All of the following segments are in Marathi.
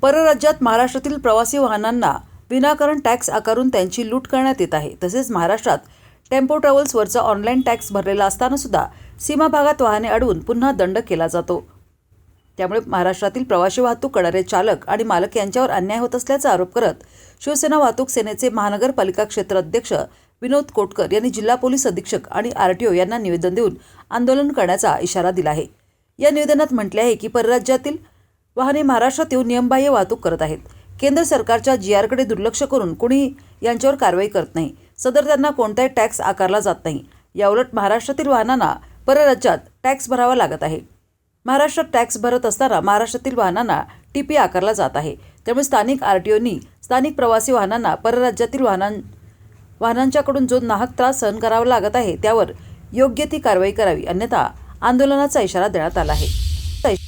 परराज्यात महाराष्ट्रातील प्रवासी वाहनांना विनाकारण टॅक्स आकारून त्यांची लूट करण्यात येत आहे। तसेच महाराष्ट्रात टेम्पो ट्रॅव्हल्सवरचा ऑनलाईन टॅक्स भरलेला असताना सुद्धा सीमा भागात वाहने अडवून पुन्हा दंड केला जातो। त्यामुळे महाराष्ट्रातील प्रवासी वाहतूक करणारे चालक आणि मालक यांच्यावर अन्याय होत असल्याचा आरोप करत शिवसेना वाहतूक सेनेचे महानगरपालिका क्षेत्र अध्यक्ष विनोद कोटकर यांनी जिल्हा पोलीस अधीक्षक आणि आरटीओ यांना निवेदन देऊन आंदोलन करण्याचा इशारा दिला आहे। या निवेदनात म्हटले आहे की परराज्यातील वाहने महाराष्ट्रात येऊन नियमबाह्य वाहतूक करत आहेत। केंद्र सरकारच्या जीआरकडे दुर्लक्ष करून कोणी यांच्यावर कारवाई करत नाही। सदर त्यांना कोणताही टॅक्स आकारला जात नाही। याउलट महाराष्ट्रातील वाहनांना परराज्यात टॅक्स भरावा लागत आहे। महाराष्ट्रात टॅक्स भरत असताना महाराष्ट्रातील वाहनांना टीपी आकारला जात आहे। त्यामुळे स्थानिक आरटीओनी स्थानिक प्रवासी वाहनांना परराज्यातील वाहनांच्याकडून जो नाहक त्रास सहन करावा लागत आहे त्यावर योग्य ती कारवाई करावी, अन्यथा आंदोलनाचा इशारा देण्यात आला आहे।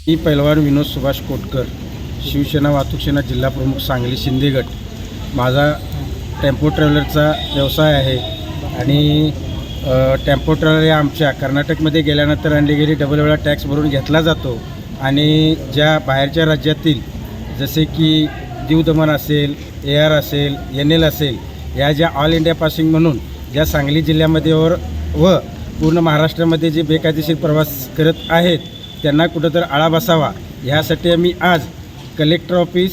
मी पैलवान विनोद सुभाष कोटकर, शिवसेना वाहतूक सेना जिल्हा प्रमुख सांगली शिंदे गट। माझा टेम्पो ट्रॅव्हलरचा व्यवसाय आहे आणि टेम्पो ट्रॅव्हलर आमच्या कर्नाटकमध्ये गेल्यानंतर अंडेगिरी डबल वेळा टॅक्स भरून घेतला जातो आणि ज्या बाहेरच्या राज्यातील जसे की दीव दमण असेल, AR असेल, NL असेल, या ज्या ऑल इंडिया पासिंग म्हणून ज्या सांगली जिल्ह्यामध्ये व पूर्ण महाराष्ट्रामध्ये जे बेकायदेशीर प्रवास करत आहेत त्यांना कुठंतरी आळा बसावा ह्यासाठी आम्ही आज कलेक्टर ऑफिस,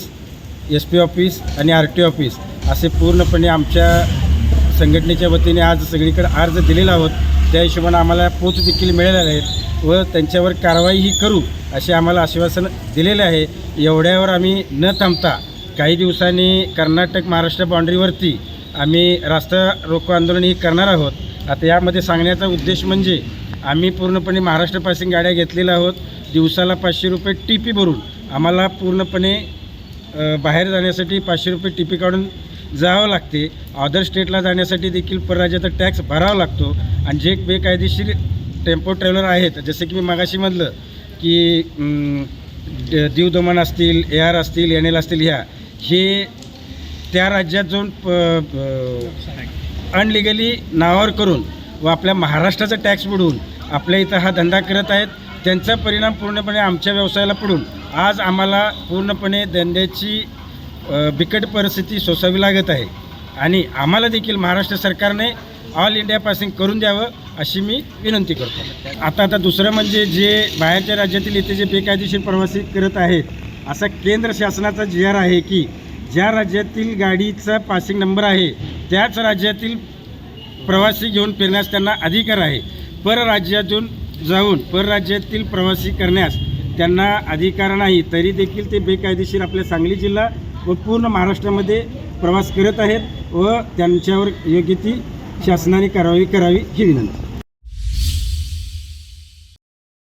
SP ऑफिस आणि RTO ऑफिस असे पूर्णपणे आमच्या संघटनेच्या वतीने आज सगळीकडे अर्ज दिलेला आहोत। त्या हिशोबाने आम्हाला पोच देखील मिळालेले आहेत व त्यांच्यावर कारवाईही करू असे आम्हाला आश्वासन दिलेले आहे। एवढ्यावर आम्ही न थांबता काही दिवसांनी कर्नाटक महाराष्ट्र बाउंड्रीवरती आम्ही रास्ता रोको आंदोलनही करणार आहोत। आता यामध्ये सांगण्याचा उद्देश म्हणजे आम्ही पूर्णपणे महाराष्ट्र पासिंग गाड्या घेतलेल्या आहोत। दिवसाला 500 रुपये टीपी भरून आम्हाला पूर्णपणे बाहेर जाण्यासाठी 500 रुपये टीपी काढून जावं लागते। अदर स्टेटला जाण्यासाठी देखील परराज्याचा टॅक्स भरावा लागतो आणि जे बेकायदेशीर टेम्पो ट्रॅव्हलर आहेत जसे की मी मागाशी म्हटलं की दीव दमण असतील, AR असतील, NL असतील, हे त्या राज्यात जाऊन अनलिगली नावावर करून व आपल्या महाराष्ट्राचा टॅक्स बुडवून आपल्या इथं हा धंदा करत आहेत। त्यांचा परिणाम पूर्णपणे आमच्या व्यवसायाला पडून आज आम्हाला पूर्णपणे धंद्याची बिकट परिस्थिती सोसावी लागत आहे आणि आम्हाला देखील महाराष्ट्र सरकारने ऑल इंडिया पासिंग करून द्यावं अशी मी विनंती करतो। आता दुसरं म्हणजे जे बाहेरच्या राज्यातील इथे जे बेकायदेशीर प्रवासी करत आहेत असा केंद्र शासनाचा GR आहे की ज्या राज्यातील गाडीचा पासिंग नंबर आहे त्याच राज्यातील प्रवासी घेऊन फिरण्यास त्यांना अधिकार आहे। परराज्यातून जाऊन परराज्यातील प्रवासी करण्यास त्यांना अधिकार नाही, तरी देखील ते बेकायदेशीर आपल्या सांगली जिल्हा व पूर्ण महाराष्ट्रामध्ये प्रवास करत आहेत व त्यांच्यावर योग्य ती शासनाने कारवाई करावी ही विनंती।